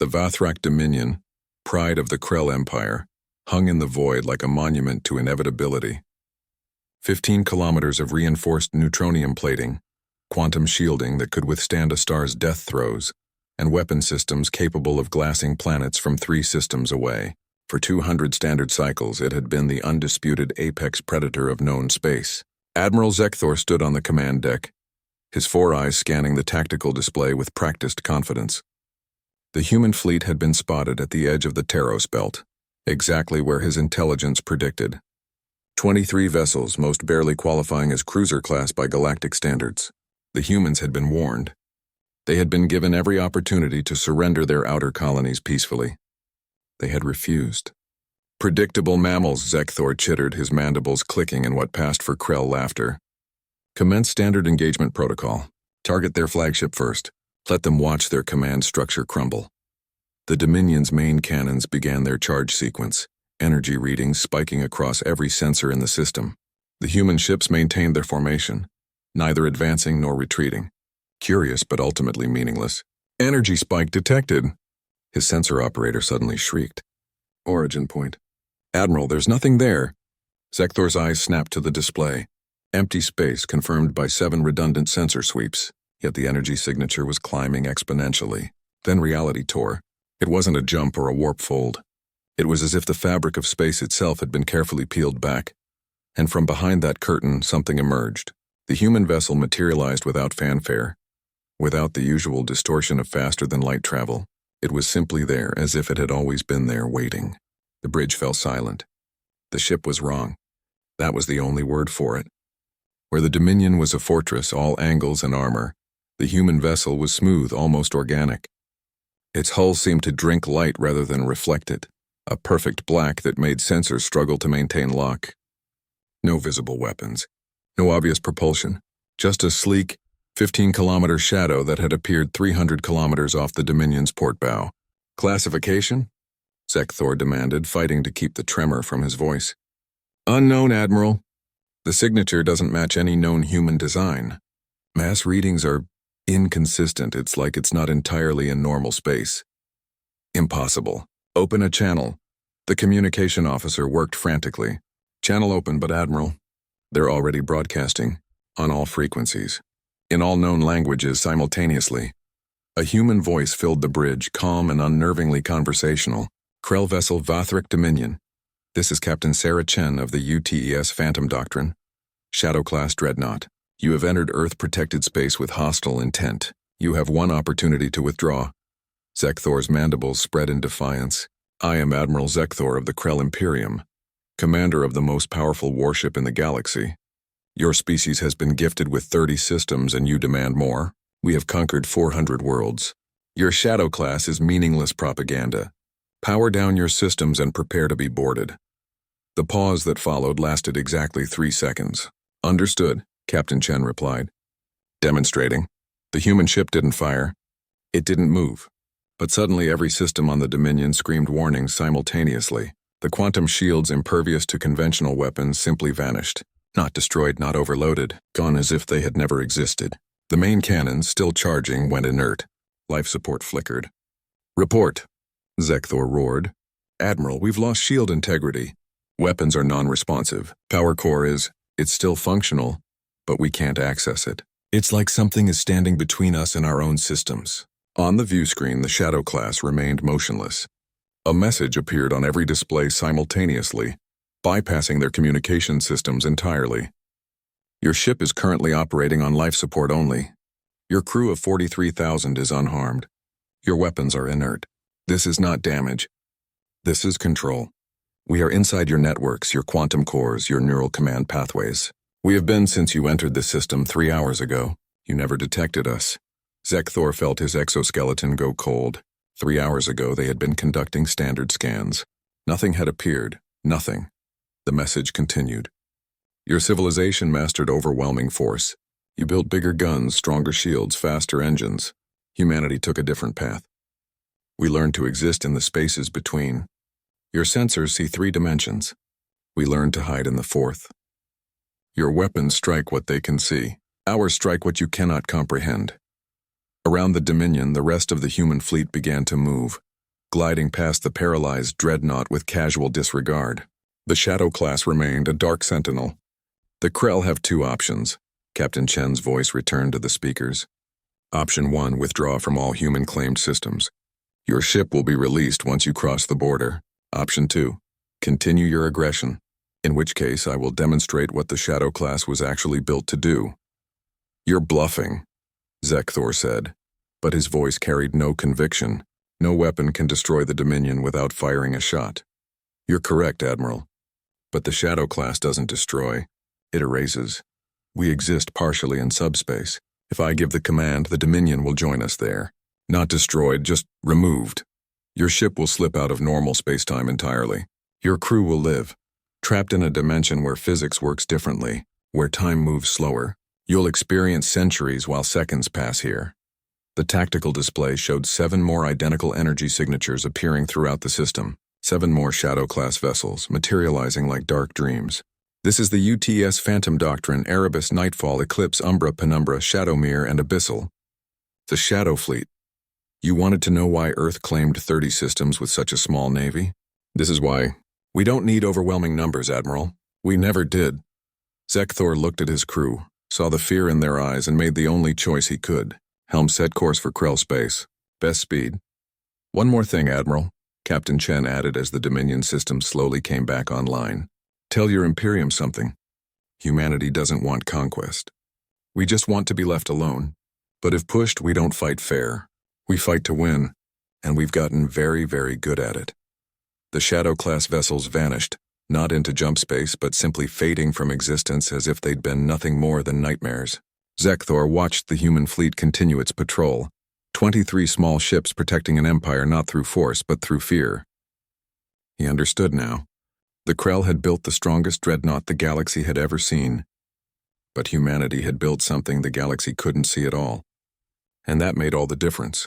The Vathrak Dominion, pride of the Krell Empire, hung in the void like a monument to inevitability. 15 kilometers of reinforced neutronium plating, quantum shielding that could withstand a star's death throes, and weapon systems capable of glassing planets from 3 systems away. For 200 standard cycles, it had been the undisputed apex predator of known space. Admiral Zekthor stood on the command deck, his 4 eyes scanning the tactical display with practiced confidence. The human fleet had been spotted at the edge of the Taros Belt, exactly where his intelligence predicted. 23 vessels, most barely qualifying as cruiser class by galactic standards. The humans had been warned. They had been given every opportunity to surrender their outer colonies peacefully. They had refused. Predictable mammals, Zekthor chittered, his mandibles clicking in what passed for Krell laughter. Commence standard engagement protocol. Target their flagship first. Let them watch their command structure crumble. The Dominion's main cannons began their charge sequence, energy readings spiking across every sensor in the system. The human ships maintained their formation, neither advancing nor retreating. Curious but ultimately meaningless. Energy spike detected. His sensor operator suddenly shrieked. Origin point. Admiral, there's nothing there. Zekthor's eyes snapped to the display. Empty space confirmed by 7 redundant sensor sweeps, yet the energy signature was climbing exponentially. Then reality tore. It wasn't a jump or a warp fold. It was as if the fabric of space itself had been carefully peeled back. And from behind that curtain, something emerged. The human vessel materialized without fanfare, without the usual distortion of faster-than-light travel. It was simply there, as if it had always been there, waiting. The bridge fell silent. The ship was wrong. That was the only word for it. Where the Dominion was a fortress, all angles and armor, the human vessel was smooth, almost organic. Its hull seemed to drink light rather than reflect it, a perfect black that made sensors struggle to maintain lock. No visible weapons, no obvious propulsion, just a sleek, 15-kilometer shadow that had appeared 300 kilometers off the Dominion's port bow. Classification? Zekthor demanded, fighting to keep the tremor from his voice. Unknown, Admiral. The signature doesn't match any known human design. Mass readings are inconsistent. It's like it's not entirely in normal space. Impossible. Open a channel. The communication officer worked frantically. Channel open, but Admiral, they're already broadcasting, on all frequencies, in all known languages simultaneously. A human voice filled the bridge, calm and unnervingly conversational. Krell vessel Vathrak Dominion. This is Captain Sarah Chen of the UTES Phantom Doctrine. Shadow-class Dreadnought. You have entered Earth-protected space with hostile intent. You have 1 opportunity to withdraw. Zekthor's mandibles spread in defiance. I am Admiral Zekthor of the Krell Imperium, commander of the most powerful warship in the galaxy. Your species has been gifted with 30 systems and you demand more. We have conquered 400 worlds. Your shadow class is meaningless propaganda. Power down your systems and prepare to be boarded. The pause that followed lasted exactly 3 seconds. Understood, Captain Chen replied. Demonstrating. The human ship didn't fire. It didn't move. But suddenly every system on the Dominion screamed warnings simultaneously. The quantum shields impervious to conventional weapons simply vanished. Not destroyed, not overloaded, gone as if they had never existed. The main cannons, still charging, went inert. Life support flickered. Report, Zekthor roared. Admiral, we've lost shield integrity. Weapons are non-responsive. Power core it's still functional, but we can't access it. It's like something is standing between us and our own systems. On the view screen, the shadow class remained motionless. A message appeared on every display simultaneously, bypassing their communication systems entirely. Your ship is currently operating on life support only. Your crew of 43,000 is unharmed. Your weapons are inert. This is not damage. This is control. We are inside your networks, your quantum cores, your neural command pathways. We have been since you entered the system 3 hours ago. You never detected us. Zekthor felt his exoskeleton go cold. 3 hours ago, they had been conducting standard scans. Nothing had appeared. Nothing. The message continued. Your civilization mastered overwhelming force. You built bigger guns, stronger shields, faster engines. Humanity took a different path. We learned to exist in the spaces between. Your sensors see 3 dimensions. We learned to hide in the 4th. Your weapons strike what they can see. Ours strike what you cannot comprehend. Around the Dominion, the rest of the human fleet began to move. gliding past the paralyzed dreadnought with casual disregard. The Shadow class remained a dark sentinel. The Krell have two options. Captain Chen's voice returned to the speakers. Option 1, withdraw from all human-claimed systems. Your ship will be released once you cross the border. Option 2, continue your aggression, in which case I will demonstrate what the Shadow class was actually built to do. You're bluffing, Zekthor said, but his voice carried no conviction. No weapon can destroy the Dominion without firing a shot. You're correct, Admiral. But the Shadow class doesn't destroy, it erases. We exist partially in subspace. If I give the command, the Dominion will join us there. Not destroyed, just removed. Your ship will slip out of normal spacetime entirely. Your crew will live, trapped in a dimension where physics works differently, where time moves slower. You'll experience centuries while seconds pass here. The tactical display showed 7 more identical energy signatures appearing throughout the system. 7 more Shadow-class vessels, materializing like dark dreams. This is the UTS Phantom Doctrine, Erebus, Nightfall, Eclipse, Umbra, Penumbra, Shadowmere, and Abyssal. The Shadow Fleet. You wanted to know why Earth claimed 30 systems with such a small navy? This is why. We don't need overwhelming numbers, Admiral. We never did. Zekthor looked at his crew, saw the fear in their eyes, and made the only choice he could. Helm set course for Krell space. Best speed. One more thing, Admiral, Captain Chen added as the Dominion system slowly came back online. Tell your Imperium something. Humanity doesn't want conquest. We just want to be left alone. But if pushed, we don't fight fair. We fight to win, and we've gotten very, very good at it. The Shadow-class vessels vanished, not into jump space, but simply fading from existence as if they'd been nothing more than nightmares. Zekthor watched the human fleet continue its patrol, 23 small ships protecting an empire not through force but through fear. He understood now. The Krell had built the strongest dreadnought the galaxy had ever seen. But humanity had built something the galaxy couldn't see at all. And that made all the difference.